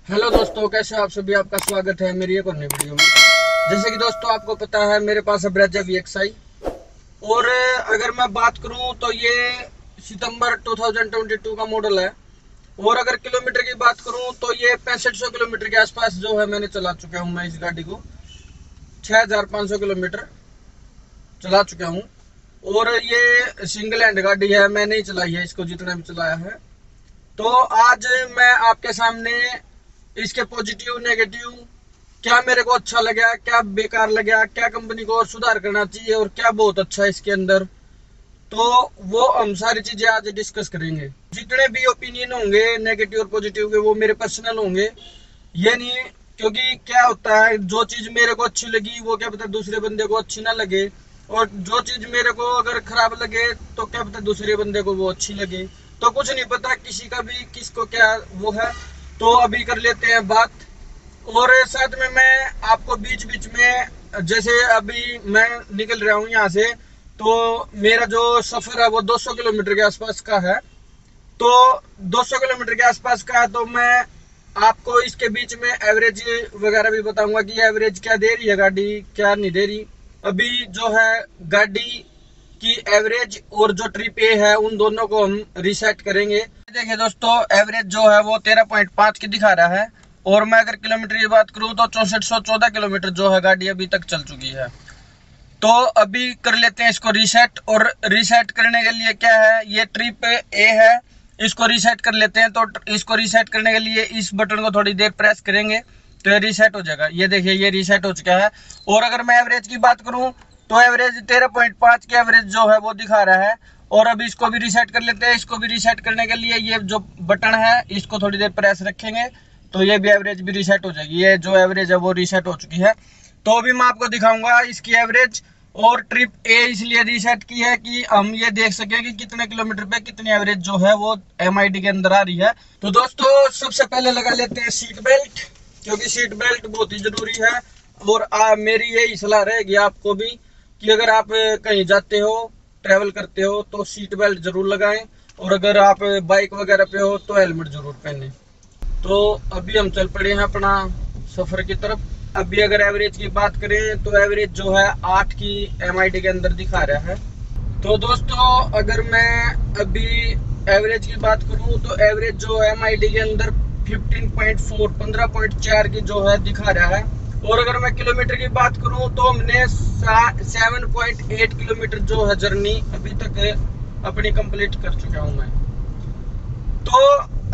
Hello दोस्तों, कैसे आप सभी। आपका स्वागत है मेरी एक और नई वीडियो में। जैसे कि दोस्तों आपको पता है मेरे पास है ब्रेजा VXi। और अगर मैं बात करूं तो ये सितंबर 2022 का मॉडल है। और अगर किलोमीटर की बात करूं तो ये 6500 किलोमीटर के आसपास जो है मैंने चला चुका हूं। मैं इस गाड़ी को 6500 किलोमीटर चला चुका हूँ। और ये सिंगल हैंड गाड़ी है, मैंने ही चलाई है इसको जितना भी चलाया है। तो आज मैं आपके सामने इसके पॉजिटिव नेगेटिव, क्या मेरे को अच्छा लगा, क्या बेकार लगा, क्या कंपनी को और सुधार करना चाहिए और क्या बहुत अच्छा है इसके अंदर, तो वो हम सारी चीजें आज डिस्कस करेंगे। जितने भी ओपिनियन होंगे नेगेटिव और पॉजिटिव के वो मेरे पर्सनल होंगे, ये नहीं। क्योंकि क्या होता है, जो चीज मेरे को अच्छी लगी वो क्या पता दूसरे बंदे को अच्छी ना लगे, और जो चीज मेरे को अगर खराब लगे तो क्या पता दूसरे बंदे को वो अच्छी लगे। तो कुछ नहीं पता किसी का भी किसको क्या वो है। तो अभी कर लेते हैं बात। और साथ में मैं आपको बीच बीच में, जैसे अभी मैं निकल रहा हूँ यहाँ से, तो मेरा जो सफर है वो 200 किलोमीटर के आसपास का है। तो 200 किलोमीटर के आसपास का है, तो मैं आपको इसके बीच में एवरेज वगैरह भी बताऊंगा कि एवरेज क्या दे रही है गाड़ी, क्या नहीं दे रही। अभी जो है गाड़ी की एवरेज और जो ट्रिप ए है उन दोनों को हम रिसेट करेंगे। देखिए दोस्तों, एवरेज जो है वो 13.5 की दिखा रहा है। और मैं अगर किलोमीटर की बात करूं तो 6414 किलोमीटर जो है गाड़ी अभी तक चल चुकी है। तो अभी कर लेते हैं इसको रीसेट। और रीसेट करने के लिए क्या है, ये ट्रिप ए है, इसको रीसेट कर लेते हैं। तो इसको रीसेट करने के लिए इस बटन को थोड़ी देर प्रेस करेंगे तो ये रीसेट हो जाएगा। ये देखिए ये रीसेट हो चुका है। और अगर मैं एवरेज की बात करूं तो एवरेज 13.5 की एवरेज जो है वो दिखा रहा है। और अभी इसको भी रीसेट कर लेते हैं। इसको भी रीसेट करने के लिए ये जो बटन है इसको थोड़ी देर प्रेस रखेंगे तो ये भी एवरेज भी रीसेट हो जाएगी। ये जो एवरेज है वो रीसेट हो चुकी है। तो अभी मैं आपको दिखाऊंगा इसकी एवरेज। और ट्रिप ए इसलिए रीसेट की है कि हम ये देख सकें कि कितने किलोमीटर पे कितनी एवरेज जो है वो MID के अंदर आ रही है। तो दोस्तों सबसे पहले लगा लेते हैं सीट बेल्ट, क्योंकि सीट बेल्ट बहुत ही जरूरी है। और मेरी यही सलाह रहेगी आपको भी कि अगर आप कहीं जाते हो, ट्रैवल करते हो तो सीट बेल्ट जरूर लगाएं। और अगर आप बाइक वगैरह पे हो तो हेलमेट जरूर पहने। तो अभी हम चल पड़े हैं अपना सफर की तरफ। अभी अगर एवरेज की बात करें तो एवरेज जो है 8 की MID के अंदर दिखा रहा है। तो दोस्तों अगर मैं अभी एवरेज की बात करूं तो एवरेज जो MID के अंदर 15.4 की जो है दिखा रहा है। और अगर मैं किलोमीटर की बात करूं तो हमने 7.8 किलोमीटर जो है जर्नी अभी तक अपनी कंप्लीट कर चुका हूं मैं। तो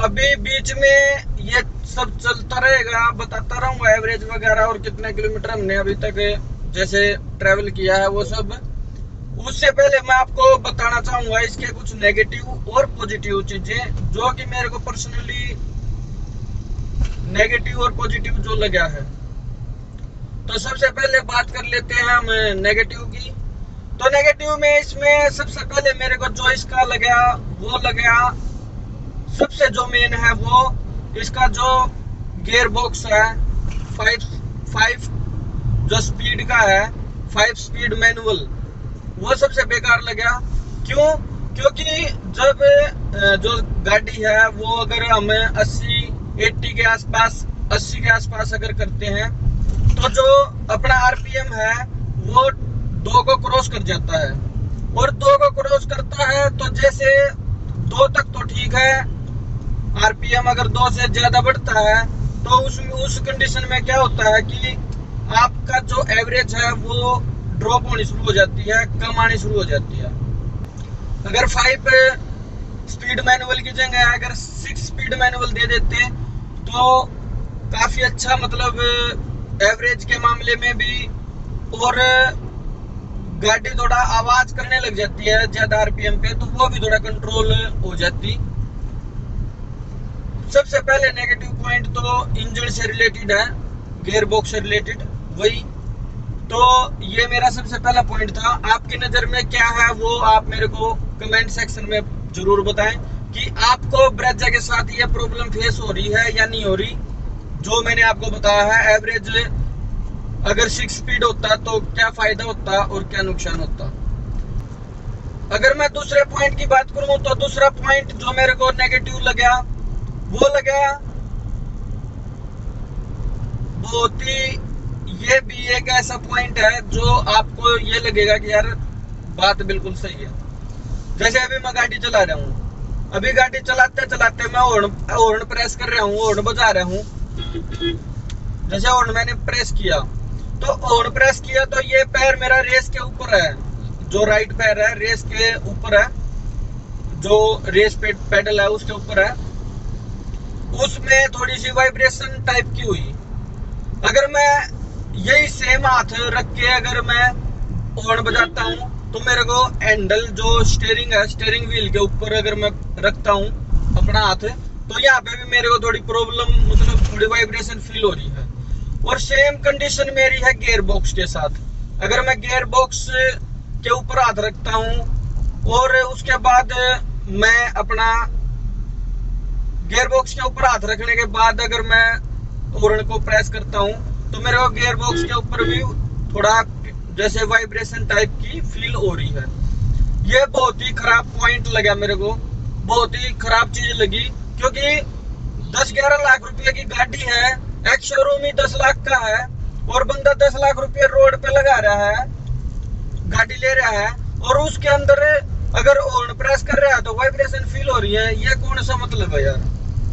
अभी बीच में ये सब चलता रहेगा, बताता रहूंगा एवरेज वगैरह और कितने किलोमीटर हमने अभी तक जैसे ट्रेवल किया है वो सब। उससे पहले मैं आपको बताना चाहूंगा इसके कुछ नेगेटिव और पॉजिटिव चीजें जो कि मेरे को पर्सनली नेगेटिव और पॉजिटिव जो लगा है। तो सबसे पहले बात कर लेते हैं हम नेगेटिव की। तो नेगेटिव में इसमें सबसे पहले मेरे को जो इसका लगा वो लगा, सबसे जो मेन है वो इसका जो गियर बॉक्स है 5 जो स्पीड का है, 5 स्पीड मैनुअल, वो सबसे बेकार लगा। क्यों? क्योंकि जब जो गाड़ी है वो अगर हम 80 के आसपास 80 के आसपास अगर करते हैं तो जो अपना RPM है वो 2 को क्रॉस कर जाता है। और 2 को क्रॉस करता है तो जैसे 2 तक तो ठीक है, RPM अगर 2 से ज्यादा बढ़ता है तो उस कंडीशन में क्या होता है कि आपका जो एवरेज है वो ड्रॉप होनी शुरू हो जाती है, कम आनी शुरू हो जाती है। अगर 5 स्पीड मैनुअल की जगह अगर 6 स्पीड मैनुअल दे देते तो काफी अच्छा, मतलब एवरेज के मामले में भी। और गाड़ी थोड़ा आवाज करने लग जाती है ज्यादा RPM पे तो वो भी थोड़ा कंट्रोल हो जाती। सबसे पहले नेगेटिव पॉइंट तो इंजन से रिलेटेड है, गियर बॉक्स से रिलेटेड वही। तो ये मेरा सबसे पहला पॉइंट था। आपकी नजर में क्या है वो आप मेरे को कमेंट सेक्शन में जरूर बताएं कि आपको ब्रेजा के साथ ये प्रॉब्लम फेस हो रही है या नहीं हो रही। जो मैंने आपको बताया है एवरेज अगर 6 स्पीड होता तो क्या फायदा होता और क्या नुकसान होता। अगर मैं दूसरे पॉइंट की बात करूं तो दूसरा पॉइंट जो मेरे को नेगेटिव लगा वो लगा बहुत ही, ये भी एक ऐसा पॉइंट है जो आपको ये लगेगा कि यार बात बिल्कुल सही है। जैसे अभी मैं गाड़ी चला रहा हूँ, अभी गाड़ी चलाते चलाते मैं हॉर्न प्रेस कर रहा हूँ, हॉर्न बजा रहा हूँ। जैसे हॉर्न मैंने प्रेस किया, तो हॉर्न प्रेस किया तो ये पैर मेरा रेस के ऊपर है, जो राइट पैर है रेस के ऊपर है, जो रेस पेडल है उसके ऊपर है। उसमें थोड़ी सी वाइब्रेशन टाइप की हुई। अगर मैं यही सेम हाथ रख के अगर मैं हॉर्न बजाता हूँ तो मेरे को हैंडल जो स्टीयरिंग है, स्टीयरिंग व्हील के ऊपर अगर मैं रखता हूँ अपना हाथ, तो यहाँ पे भी मेरे को थोड़ी प्रॉब्लम, मतलब थोड़ी वाइब्रेशन फील हो रही है। और सेम कंडीशन मेरी है गियर बॉक्स के साथ। अगर मैं गियर बॉक्स के ऊपर हाथ रखता हूँ और उसके बाद मैं अपना गियर बॉक्स के ऊपर हाथ रखने के बाद अगर मैं हॉर्न को प्रेस करता हूँ तो मेरे को गियर बॉक्स के ऊपर भी थोड़ा जैसे वाइब्रेशन टाइप की फील हो रही है। ये बहुत ही खराब पॉइंट लगा मेरे को, बहुत ही खराब चीज लगी, क्योंकि 10-11 लाख रुपए की गाड़ी है, एक शोरूम ही 10 लाख का है और बंदा 10 लाख रुपए रोड पे लगा रहा है, गाड़ी ले रहा है, और उसके अंदर अगर हॉर्न प्रेस कर रहा है तो वाइब्रेशन फील हो रही है। ये कौन सा मतलब है यार?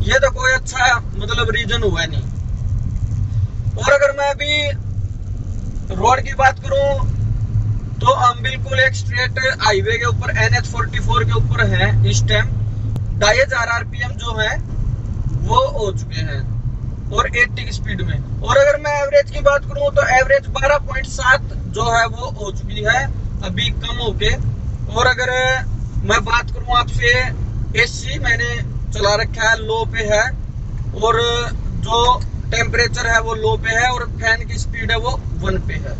ये तो कोई अच्छा मतलब रीजन हुआ नहीं। और अगर मैं अभी रोड की बात करूं तो हम बिल्कुल एक स्ट्रेट हाईवे के ऊपर NH44 के ऊपर हैं इस टाइम। 2500 RPM जो है वो हो चुके हैं और 80 की स्पीड में। और अगर मैं एवरेज की बात करूं तो एवरेज 12.7 जो है वो हो चुकी है अभी कम होके। और अगर मैं बात करूं आपसे, AC मैंने चला रखा है, लो पे है, और जो टेम्परेचर है वो लो पे है, और फैन की स्पीड है वो 1 पे है।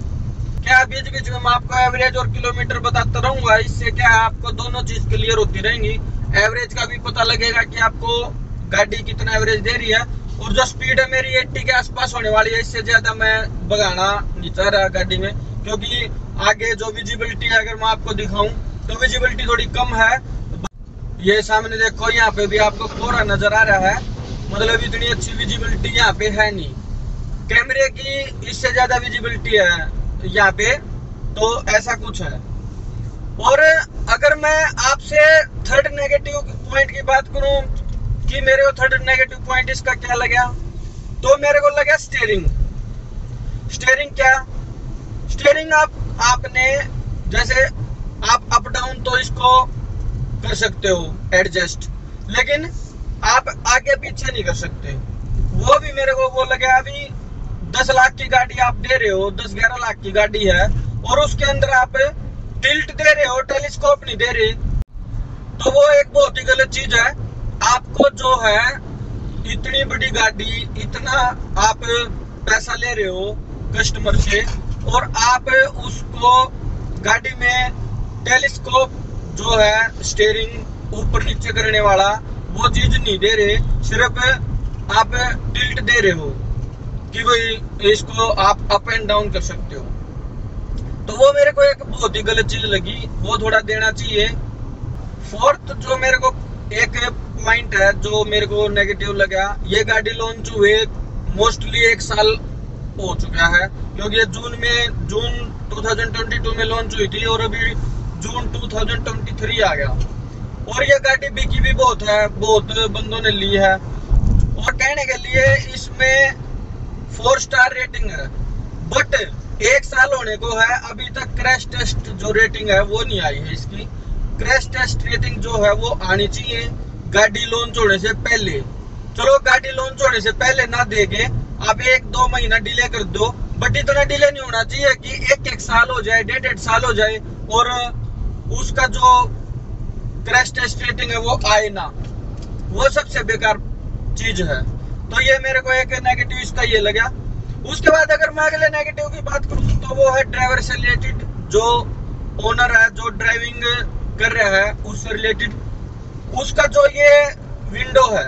क्या बीच बीच में मैं आपको एवरेज और किलोमीटर बताता रहूंगा, इससे क्या है आपको दोनों चीज क्लियर होती रहेंगी। एवरेज का भी पता लगेगा कि आपको गाड़ी कितना एवरेज दे रही है, और जो स्पीड है मेरी 80 के आसपास होने वाली है, इससे ज्यादा मैं भगाना नहीं चाह रहा गाड़ी में, क्योंकि आगे जो विजिबिलिटी है अगर मैं आपको दिखाऊं तो विजिबिलिटी थोड़ी कम है। ये सामने देखो, यहाँ पे भी आपको कोहरा नजर आ रहा है, मतलब इतनी अच्छी विजिबिलिटी यहाँ पे है नहीं। कैमरे की इससे ज्यादा विजिबिलिटी है यहाँ पे, तो ऐसा कुछ है। और अगर मैं आपसे थर्ड नेगेटिव पॉइंट की बात करूं कि मेरे को थर्ड नेगेटिव पॉइंट इसका क्या लगा, तो मेरे को लगा स्टीयरिंग। स्टीयरिंग क्या? स्टीयरिंग आपने जैसे आप अप डाउन तो इसको कर सकते हो एडजस्ट, लेकिन आप आगे पीछे नहीं कर सकते। वो भी मेरे को वो लगा, अभी 10 लाख की गाड़ी आप दे रहे हो, 10-11 लाख की गाड़ी है, और उसके अंदर आप टिल्ट दे रहे हो, टेलीस्कोप नहीं दे रहे, तो वो एक बहुत ही गलत चीज है। आपको जो है इतनी बड़ी गाड़ी, इतना आप पैसा ले रहे हो कस्टमर से, और आप उसको गाड़ी में टेलीस्कोप जो है स्टीयरिंग ऊपर नीचे करने वाला वो चीज नहीं दे रहे, सिर्फ आप टिल्ट दे रहे हो कि भाई इसको आप अप एंड डाउन कर सकते हो। तो वो मेरे को एक बहुत ही गलत चीज लगी, वो थोड़ा देना चाहिए। फोर्थ जो मेरे को एक पॉइंट है जो मेरे को नेगेटिव लगा, ये गाड़ी लॉन्च हुए मोस्टली 1 साल हो चुका है, क्योंकि ये जून 2022 में लॉन्च हुई थी और अभी जून 2023 आ गया। और ये गाड़ी बिकी भी बहुत है, बहुत बंदों ने ली है, और कहने के लिए इसमें 4 स्टार रेटिंग है, बट 1 साल होने को है, अभी तक क्रैश टेस्ट जो रेटिंग है वो नहीं आई है इसकी। क्रैश टेस्ट रेटिंग जो है वो आनी चाहिए गाड़ी लॉन्च होने से पहले। चलो गाड़ी लॉन्च होने से पहले ना देके आप 1-2 महीना डिले कर दो, बट इतना डिले नहीं होना चाहिए कि 1-1 साल हो जाए, 1.5 साल हो जाए और उसका जो क्रैश टेस्ट रेटिंग है वो आए ना। वो सबसे बेकार चीज है। तो ये मेरे को एक नेगेटिव इसका ये लगा। उसके बाद अगर मैं अगले नेगेटिव की बात करूं तो वो है ड्राइवर से रिलेटेड, जो ओनर है जो ड्राइविंग कर रहा है उससे रिलेटेड, उसका जो ये विंडो है,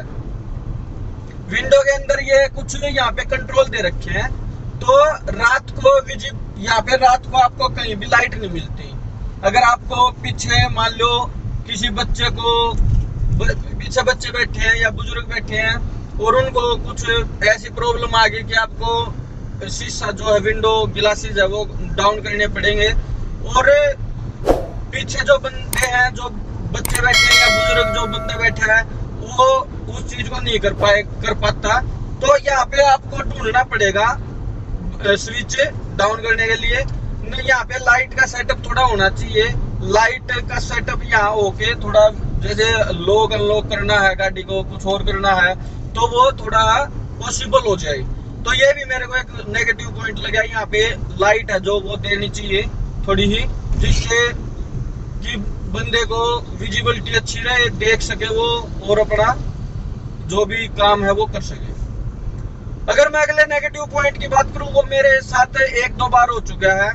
विंडो के अंदर ये कुछ यहाँ पे कंट्रोल दे रखे हैं, तो रात को यहाँ पे रात को आपको कहीं भी लाइट नहीं मिलती। अगर आपको पीछे मान लो किसी बच्चे को, पीछे बच्चे बैठे हैं या बुजुर्ग बैठे हैं और उनको कुछ ऐसी प्रॉब्लम आ गई कि आपको शीशा जो है, विंडो ग्लासेस है, वो डाउन करने पड़ेंगे। और पीछे जो बंदे हैं, जो बच्चे बैठे हैं या बुजुर्ग जो बंदे बैठे हैं, वो उस चीज को नहीं कर पाता। तो यहाँ पे आपको ढूंढना पड़ेगा स्विच डाउन करने के लिए। यहाँ पे लाइट का सेटअप थोड़ा होना चाहिए। लाइट का सेटअप यहाँ होके थोड़ा, जैसे लॉक अनलॉक करना है गाड़ी को, कुछ और करना है, तो वो थोड़ा पॉसिबल हो जाए। तो ये भी मेरे को एक नेगेटिव पॉइंट लगा। यहाँ पे लाइट है जो वो देनी चाहिए थोड़ी ही, जिससे कि बंदे को विजिबिलिटी अच्छी रहे, देख सके वो और अपना जो भी काम है वो कर सके। अगर मैं अगले नेगेटिव पॉइंट की बात करूं, वो मेरे साथ 1-2 बार हो चुका है।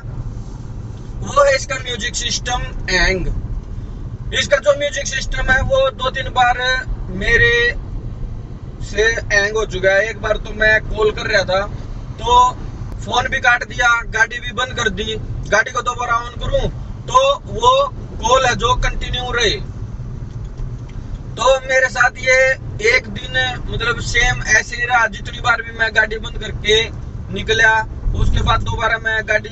वो है इसका म्यूजिक सिस्टम एंग। इसका जो म्यूजिक सिस्टम है वो 2-3 बार मेरे से एंग हो चुका है। एक बार तो मैं कॉल कर रहा था तो फोन भी काट दिया, गाड़ी भी बंद कर दी। गाड़ी को दोबारा ऑन करूं तो वो कॉल है जो कंटिन्यू रहे। तो मेरे साथ ये एक दिन मतलब सेम ऐसे ही रहा। जितनी बार भी मैं गाड़ी बंद करके निकला, उसके बाद दोबारा मैं गाड़ी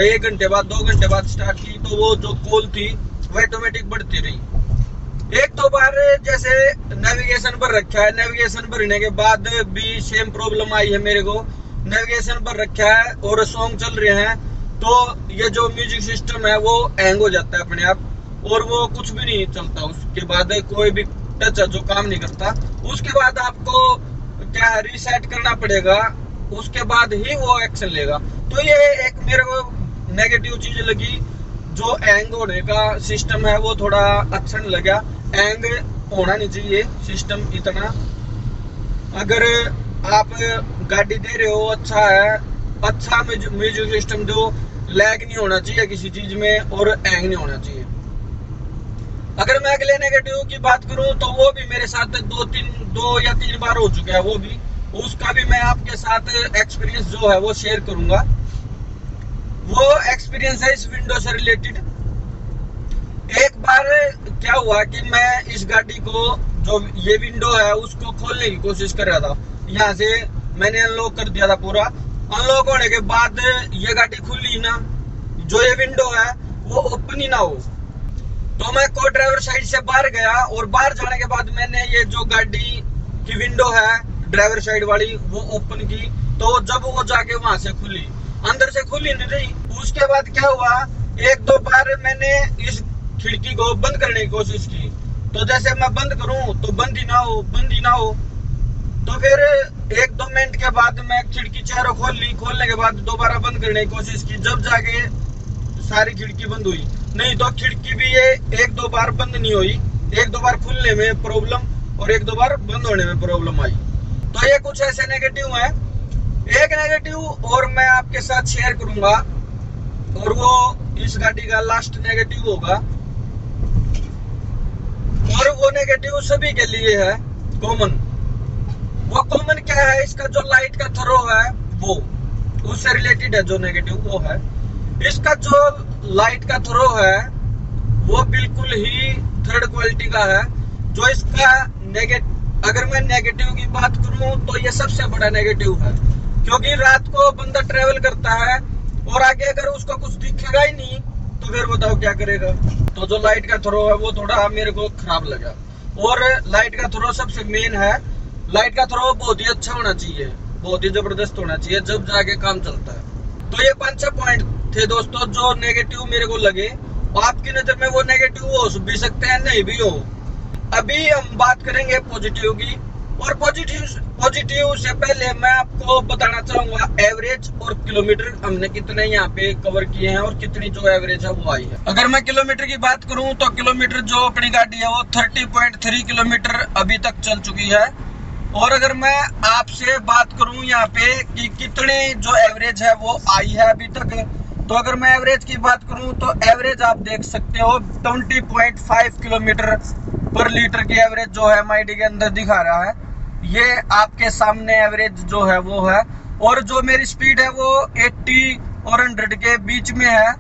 1 घंटे बाद 2 घंटे बाद स्टार्ट की, तो वो जो कॉल थी वो ऑटोमेटिक बढ़ती रही। 1-2 बार जैसे नेविगेशन पर रखा है, नेविगेशन भरने के बाद भी सेम प्रॉब्लम आई है मेरे को। नेविगेशन पर रखा है और सॉन्ग चल रहे हैं, तो ये जो म्यूजिक सिस्टम है वो हैंग हो जाता है अपने आप, और वो कुछ भी नहीं चलता। उसके बाद कोई भी टच जो काम नहीं करता। उसके बाद आपको क्या रीसेट करना पड़ेगा, उसके बाद ही वो एक्शन लेगा। तो ये एक मेरे को नेगेटिव चीज लगी। जो हैंग होने का सिस्टम है वो थोड़ा अच्छा नहीं लगा। हैंग होना नहीं चाहिए सिस्टम इतना। अगर आप गाड़ी दे रहे हो, अच्छा है, अच्छा म्यूजिक सिस्टम जो लैग नहीं होना चाहिए किसी चीज में, और हैंग नहीं होना चाहिए। अगर मैं अगले नेगेटिव की बात करूं तो वो भी मेरे साथ 2 या 3 बार हो चुका है। वो भी, उसका भी मैं आपके साथ एक्सपीरियंस जो है वो शेयर करूंगा। वो एक्सपीरियंस है इस विंडो से रिलेटेड। एक बार क्या हुआ कि मैं इस गाड़ी को, जो ये विंडो है, उसको खोलने की कोशिश कर रहा था। यहाँ से मैंने अनलॉक कर दिया था पूरा। अनलॉक होने के बाद ये गाड़ी खुली ना, जो ये विंडो है वो ओपन ही ना हो। तो मैं को ड्राइवर साइड से बाहर गया, और बाहर जाने के बाद मैंने ये जो गाड़ी की विंडो है ड्राइवर साइड वाली वो ओपन की। तो जब वो जाके वहां से खुली, अंदर से खुली नहीं रही। उसके बाद क्या हुआ, 1-2 बार मैंने इस खिड़की को बंद करने की कोशिश की, तो जैसे मैं बंद करूं तो बंद ही ना हो। तो फिर 1-2 मिनट के बाद मैं खिड़की चारों खोल ली। खोलने के बाद दोबारा बंद करने की कोशिश की, जब जाके सारी खिड़की बंद हुई। नहीं तो खिड़की भी ये 1-2 बार बंद नहीं हुई। 1-2 बार खुलने में प्रॉब्लम और 1-2 बार बंद होने में प्रॉब्लम आई। तो ये कुछ ऐसे नेगेटिव है। एक नेगेटिव और मैं आपके साथ शेयर करूंगा, और वो इस गाड़ी का लास्ट नेगेटिव होगा। और वो नेगेटिव सभी के लिए है कॉमन। वो कॉमन क्या है, इसका जो लाइट का थ्रो है वो उससे रिलेटेड है। जो नेगेटिव वो है, इसका जो लाइट का थ्रो है वो बिल्कुल ही 3rd क्वालिटी का है। जो इसका अगर मैं नेगेटिव की बात करूं तो ये सबसे बड़ा नेगेटिव है, क्योंकि रात को बंदा ट्रेवल करता है और आगे अगर उसको कुछ दिखेगा ही नहीं तो फिर बताओ क्या करेगा। तो जो लाइट का थ्रो है वो थोड़ा मेरे को खराब लगा। और लाइट का थ्रो सबसे मेन है। लाइट का थ्रो बहुत ही अच्छा होना चाहिए, बहुत ही जबरदस्त होना चाहिए, जब जाके काम चलता है। तो ये 5-6 पॉइंट थे दोस्तों जो नेगेटिव मेरे को लगे। आपकी नजर में वो नेगेटिव हो भी सकते हैं, नहीं भी हो। अभी हम बात करेंगे पॉजिटिव की। और पॉजिटिव से पहले मैं आपको बताना चाहूंगा एवरेज और किलोमीटर हमने कितने यहाँ पे कवर किए हैं और कितनी जो एवरेज है वो आई है। अगर मैं किलोमीटर की बात करूं तो किलोमीटर जो अपनी गाड़ी है वो 30.3 किलोमीटर अभी तक चल चुकी है। और अगर मैं आपसे बात करूं यहाँ पे कि कितनी जो एवरेज है वो आई है अभी तक, तो अगर मैं एवरेज की बात करूं तो एवरेज आप देख सकते हो 20.5 किलोमीटर पर लीटर की एवरेज जो है माइडी के अंदर दिखा रहा है। ये आपके सामने एवरेज जो है वो है। और जो मेरी स्पीड है वो 80 और 100 के बीच में है।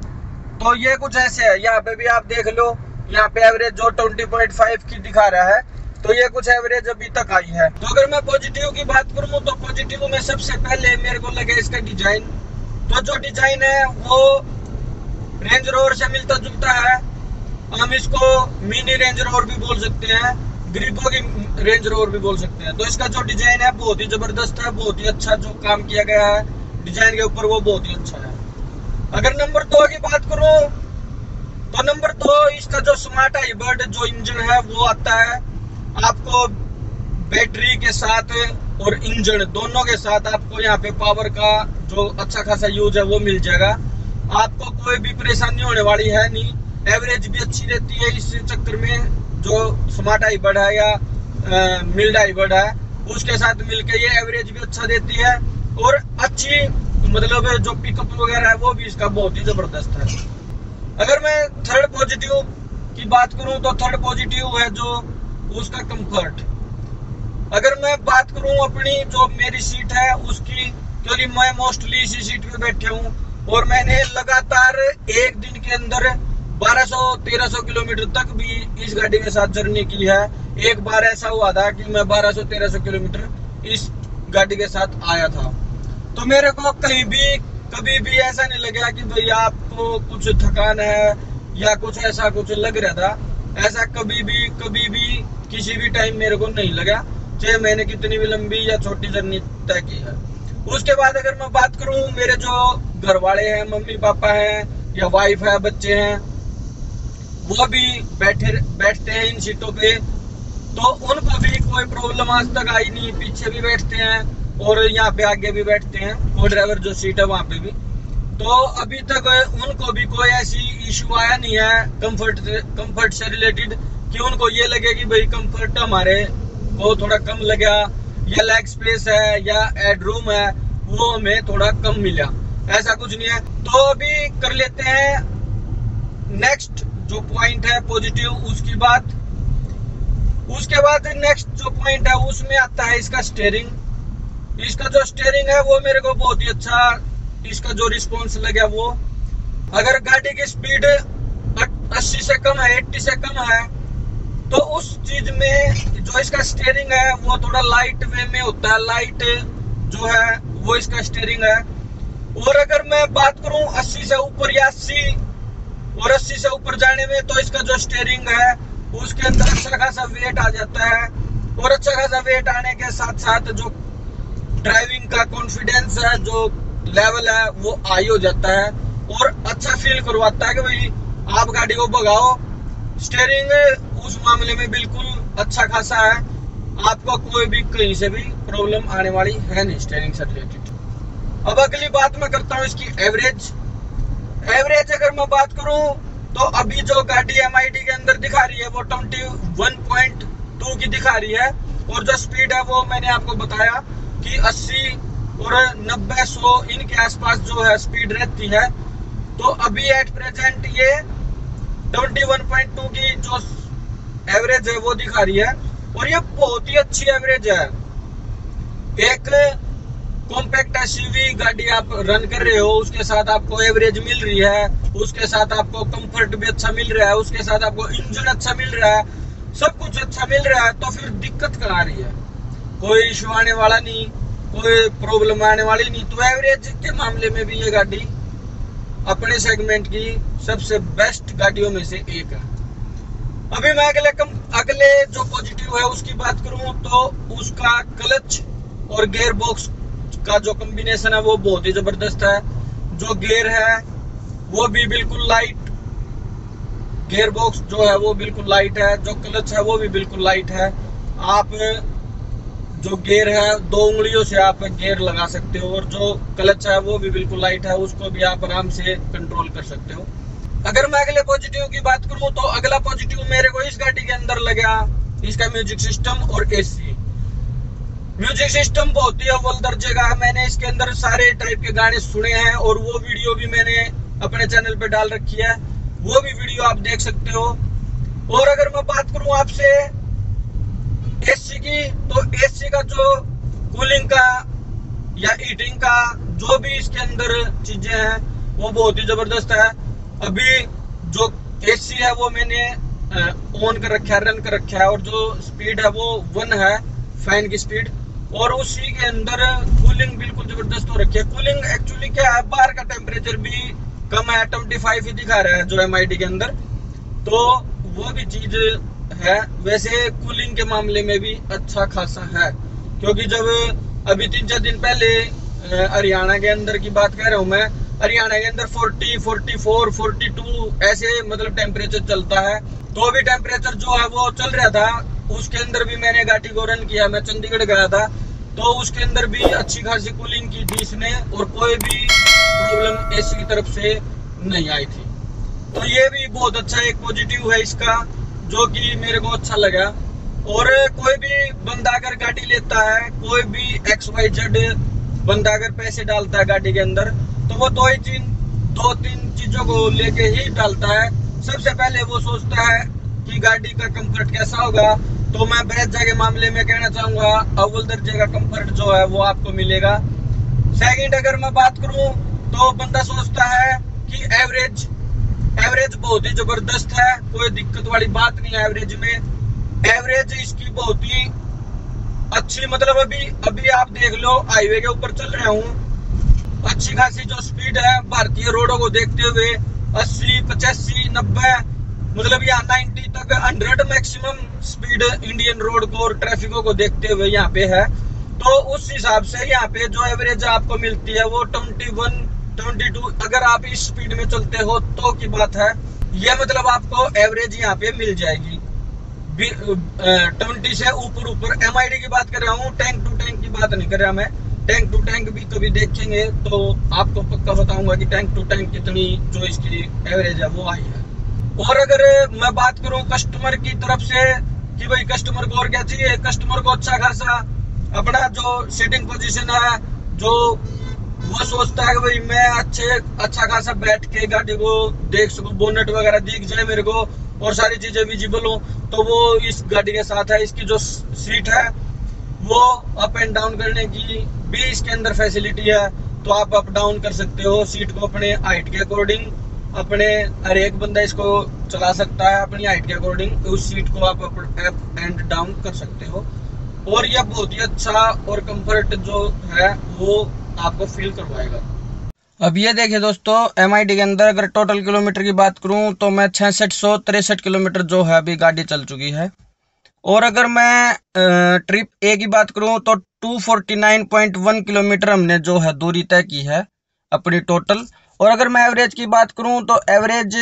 तो ये कुछ ऐसे है। यहाँ पे भी आप देख लो, यहाँ पे एवरेज जो 20.5 की दिखा रहा है, तो ये कुछ एवरेज अभी तक आई है। तो अगर मैं पॉजिटिव की बात करूँ तो पॉजिटिव में सबसे पहले मेरे को लगे इसका डिजाइन। तो जो डिजाइन है वो रेंज रोवर से मिलता जुलता है। हम इसको मिनी रेंज रोवर भी बोल सकते हैं, ग्रीबो की रेंज रोवर भी बोल सकते हैं। तो इसका जो डिजाइन है बहुत ही जबरदस्त है, बहुत ही अच्छा जो काम किया गया है डिजाइन के ऊपर वो बहुत ही अच्छा है। अगर नंबर 2 की बात करूं तो नंबर 2 इसका जो स्मार्ट हाइब्रिड जो इंजन है वो आता है आपको बैटरी के साथ और इंजन दोनों के साथ। आपको यहाँ पे पावर का जो अच्छा खासा यूज है वो मिल जाएगा। आपको कोई भी परेशानी होने वाली है नहीं। एवरेज भी अच्छी रहती है इस चक्कर में। जो स्मार्ट हाइब्रिड है या मिल्ड हाइब्रिड है उसके साथ मिलके ये एवरेज भी अच्छा देती है और अच्छी मतलब जो पिकअप वगैरह है वो भी इसका बहुत ही जबरदस्त है। अगर मैं थर्ड पॉजिटिव की बात करूं तो थर्ड पॉजिटिव है जो उसका कंफर्ट। अगर मैं बात करूं अपनी जो मेरी सीट है उसकी, क्योंकि मैं मोस्टली इसी सीट पे बैठे हूं और मैंने लगातार एक दिन के अंदर 1200-1300 किलोमीटर तक भी इस गाड़ी के साथ जर्नी की है। एक बार ऐसा हुआ था कि मैं 1200-1300 किलोमीटर इस गाड़ी के साथ आया था। तो मेरे को कभी भी ऐसा नहीं लगा कि भाई आपको कुछ थकान है या कुछ ऐसा कुछ लग रहा था। ऐसा कभी भी किसी भी टाइम मेरे को नहीं लगा, चाहे मैंने कितनी भी लंबी या छोटी जर्नी तय की है। उसके बाद अगर मैं बात करूं मेरे जो घर वाले हैं, मम्मी पापा हैं या वाइफ है, बच्चे हैं, वो भी बैठते हैं इन सीटों पे। तो उनको भी कोई प्रॉब्लम आज तक आई नहीं। पीछे भी बैठते हैं और यहाँ पे आगे भी बैठते हैं, को ड्राइवर जो सीट है वहां पे भी। तो अभी तक उनको भी कोई ऐसी इशू आया नहीं है कंफर्ट से रिलेटेड कि उनको ये लगे कि भाई कंफर्ट हमारे को थोड़ा कम लगा या लेग स्पेस है या हेडरूम है वो हमें थोड़ा कम मिला, ऐसा कुछ नहीं है। तो अभी कर लेते हैं नेक्स्ट जो पॉइंट है पॉजिटिव उसकी बात। उसके बाद नेक्स्ट जो पॉइंट है उसमें आता है इसका स्टीयरिंग। इसका जो स्टीयरिंग है वो मेरे को बहुत ही अच्छा, इसका जो रिस्पॉन्स लगा वो, अगर गाड़ी की स्पीड 80 से कम है, 80 से कम है, तो उस चीज में जो इसका स्टीयरिंग है वो थोड़ा लाइट वे में होता है। लाइट जो है वो इसका स्टीयरिंग है। और अगर मैं बात करूं 80 से ऊपर या 80 से ऊपर जाने में, तो इसका जो स्टीयरिंग है उसके अंदर अच्छा खासा वेट आ जाता है। और अच्छा खासा वेट आने के साथ साथ जो ड्राइविंग का कॉन्फिडेंस है, जो लेवल है वो हाई हो जाता है और अच्छा फील करवाता है कि भाई आप गाड़ी को भगाओ। स्टीयरिंग उस मामले में बिल्कुल अच्छा खासा है, आपको कोई भी कहीं से भी प्रॉब्लम आने वाली है नहीं स्टीयरिंग से रिलेटेड। अब अगली बात मैं करता हूँ इसकी एवरेज अगर मैं बात करूँ तो अभी जो गाड़ी MID के अंदर दिखा रही है वो 21.2 की दिखा रही है। और जो स्पीड है वो मैंने आपको बताया कि 80 और 90-100 इनके आसपास जो है स्पीड रहती है। तो अभी एट प्रेजेंट ये 21.2 की जो एवरेज है वो दिखा रही है और ये बहुत ही अच्छी एवरेज है। एक कॉम्पैक्ट SUV गाड़ी आप रन कर रहे हो, उसके साथ आपको एवरेज मिल रही है, उसके साथ आपको कंफर्ट भी अच्छा मिल रहा है, उसके साथ आपको इंजन अच्छा मिल रहा है, सब कुछ अच्छा मिल रहा है, तो फिर दिक्कत कहाँ आ रही है? कोई इशू आने वाला नहीं, कोई प्रॉब्लम आने वाली नहीं। तो एवरेज के मामले में भी ये गाड़ी अपने सेगमेंट की सबसे बेस्ट गाड़ियों में से एक है। अभी मैं अगले जो पॉजिटिव है उसकी बात करूं तो उसका क्लच और गियर बॉक्स का जो कॉम्बिनेशन है वो बहुत ही जबरदस्त है। जो गियर है वो भी बिल्कुल लाइट, गियर बॉक्स जो है वो बिल्कुल लाइट है, जो क्लच है वो भी बिल्कुल लाइट है। आप जो गियर है 2 उंगलियों से आप गियर लगा सकते हो और जो क्लच है वो भी बिल्कुल लाइट है, उसको भी आप आराम से कंट्रोल कर सकते हो। अगर मैं अगले पॉजिटिव की बात करूं तो अगला पॉजिटिव मेरे को इस गाड़ी के अंदर लगा इसका म्यूजिक सिस्टम और AC। म्यूजिक सिस्टम बहुत ही अव्वल दर्जे का है। मैंने इसके अंदर सारे टाइप के गाने सुने हैं और वो वीडियो भी मैंने अपने चैनल पे डाल रखी है, वो भी वीडियो आप देख सकते हो। और अगर मैं बात करूं आपसे AC की, तो AC का जो कूलिंग का या हीटिंग का जो भी इसके अंदर चीजें हैं वो बहुत ही जबरदस्त है। अभी जो AC है वो मैंने ऑन कर रखा है, रन कर रखा है, और जो स्पीड है वो 1 है फैन की स्पीड, और उसी के अंदर कूलिंग बिल्कुल जबरदस्त हो रखी है। कूलिंग एक्चुअली क्या है, बाहर का टेम्परेचर भी कम है, 25 ही दिखा रहा है जो MID के अंदर, तो वो भी चीज है। वैसे कूलिंग के मामले में भी अच्छा खासा है, क्योंकि जब अभी 3-4 दिन पहले हरियाणा के अंदर की बात कह रहा हूँ मैं, हरियाणा के अंदर 40, 44, 42 ऐसे मतलब टेम्परेचर चलता है। तो भी टेम्परेचर जो है वो चल रहा था, उसके अंदर भी मैंने गाड़ी को रन किया, मैं चंडीगढ़ गया था, तो उसके अंदर भी अच्छी खासी कूलिंग की थी इसने, और कोई भी प्रॉब्लम AC की तरफ से नहीं आई थी। तो ये भी बहुत अच्छा एक पॉजिटिव है इसका, जो कि मेरे को अच्छा लगा। और कोई भी बंदा अगर गाड़ी लेता है, कोई भी XYZ बंदा अगर पैसे डालता है गाड़ी के अंदर, तो वो 2-3 चीजों को लेके ही डालता है। सबसे पहले वो सोचता है कि गाड़ी का कंफर्ट कैसा होगा, तो मैं ब्रेजा के मामले में कहना चाहूंगा अव्वल दर्जे का कंफर्ट जो है वो आपको मिलेगा। सेकंड अगर मैं बात करूं तो बंदा सोचता है कि एवरेज बहुत ही जबरदस्त है, कोई दिक्कत वाली बात नहीं है एवरेज में। एवरेज इसकी बहुत ही अच्छी, मतलब अभी आप देख लो, हाईवे के ऊपर चल रहा हूँ, अच्छी खासी जो स्पीड है भारतीय रोडों को देखते हुए 80, 85, 90, मतलब यहाँ 90 तक 100 मैक्सिमम स्पीड इंडियन रोड को और ट्रैफिकों को देखते हुए यहाँ पे है। तो उस हिसाब से यहाँ पे जो एवरेज आपको मिलती है वो 21, 22, अगर आप इस स्पीड में चलते हो तो की बात है, ये मतलब आपको एवरेज यहाँ पे मिल जाएगी 20 से ऊपर। MID की बात कर रहा हूँ, टैंक टू टैंक की बात नहीं कर रहा मैं। टैंक टू टैंक भी कभी देखेंगे तो आपको पक्का बताऊंगा कि टैंक टू टैंक कितनी जो इसकी एवरेज है वो आई है। और अगर मैं बात करूं कस्टमर की तरफ से कि भाई कस्टमर को और क्या चाहिए, कस्टमर को अच्छा खासा अपना जो सीटिंग पोजीशन है, जो वो सोचता है कि भाई मैं अच्छा खासा बैठ के गाड़ी को देख सकूं, बोनेट वगैरह दिख जाए मेरे को और सारी चीजें विजिबल हो, तो वो इस गाड़ी के साथ है। इसकी जो सीट है वो अप एंड डाउन करने की भी इसके अंदर फैसिलिटी है, तो आप अप डाउन कर सकते हो सीट को अपने हाइट के अकॉर्डिंग। अपने हर एक बंदा इसको चला सकता है अपनी हाइट के अकॉर्डिंग, उस सीट को आप अप एंड डाउन कर सकते हो। और यह बहुत ही अच्छा और कंफर्ट जो है वो आपको फील करवाएगा। अब ये देखिए दोस्तों, MID के अंदर अगर टोटल किलोमीटर की बात करूं तो मैं 6663 किलोमीटर जो है अभी गाड़ी चल चुकी है। और अगर मैं ट्रिप A की बात करूं तो 249.1 किलोमीटर हमने जो है दूरी तय की है अपनी टोटल। और अगर मैं एवरेज की बात करूं तो एवरेज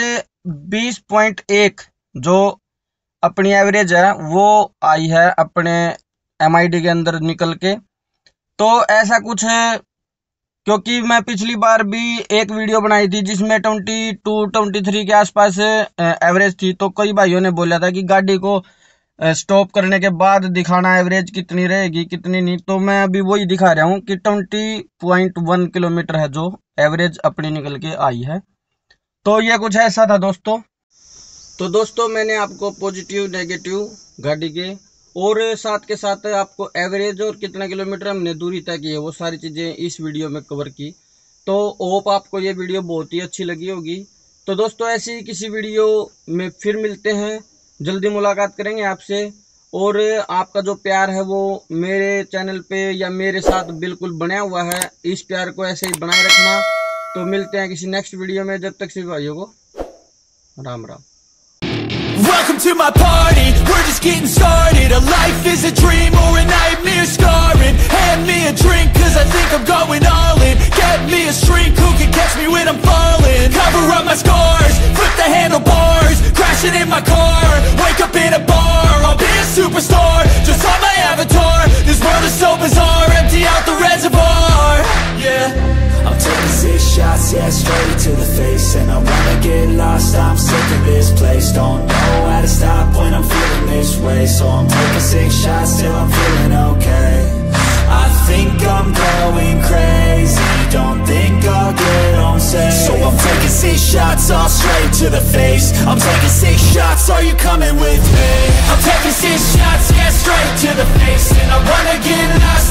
20.1 जो अपनी एवरेज है वो आई है अपने MID के अंदर निकल के। तो ऐसा कुछ है, क्योंकि मैं पिछली बार भी एक वीडियो बनाई थी जिसमें 22-23 के आसपास एवरेज थी, तो कई भाइयों ने बोला था कि गाड़ी को स्टॉप करने के बाद दिखाना एवरेज कितनी रहेगी कितनी नहीं, तो मैं अभी वही दिखा रहा हूँ कि 20.1 किलोमीटर है जो एवरेज अपनी निकल के आई है। तो ये कुछ ऐसा था दोस्तों। तो दोस्तों मैंने आपको पॉजिटिव नेगेटिव गाड़ी के और साथ के साथ आपको एवरेज और कितना किलोमीटर हमने दूरी तय की है वो सारी चीज़ें इस वीडियो में कवर की। तो होप आपको ये वीडियो बहुत ही अच्छी लगी होगी। तो दोस्तों ऐसी ही किसी वीडियो में फिर मिलते हैं, जल्दी मुलाकात करेंगे आपसे। और आपका जो प्यार है वो मेरे चैनल पे या मेरे साथ बिल्कुल बना हुआ है, इस प्यार को ऐसे ही बनाए रखना। तो मिलते हैं किसी नेक्स्ट वीडियो में, जब तक सभी भाइयों को Ram Ram. Welcome to my party, we're just getting started. A life is a dream or a nightmare scarring. Hand me a drink cause I think I'm going all in. Get me a shrink who can catch me when I'm falling. Cover up my scars, flip the handlebars. Crashing in my car, wake up in a bar. I'll be a superstar, just on my avatar. This world is so bizarre, empty out the reservoir. Yeah, I'm taking 6 shots, yeah, straight to the face. And I wanna get lost, I'm sick of this place. Don't know how to stop when I'm feeling this way. So I'm taking 6 shots till I'm feeling okay. I think I'm going crazy, don't think I'll get home safe. So I'm taking 6 shots, all straight to the face. I'm taking 6 shots, are you coming with me? I'm taking 6 shots, yeah, straight to the face. And I wanna get lost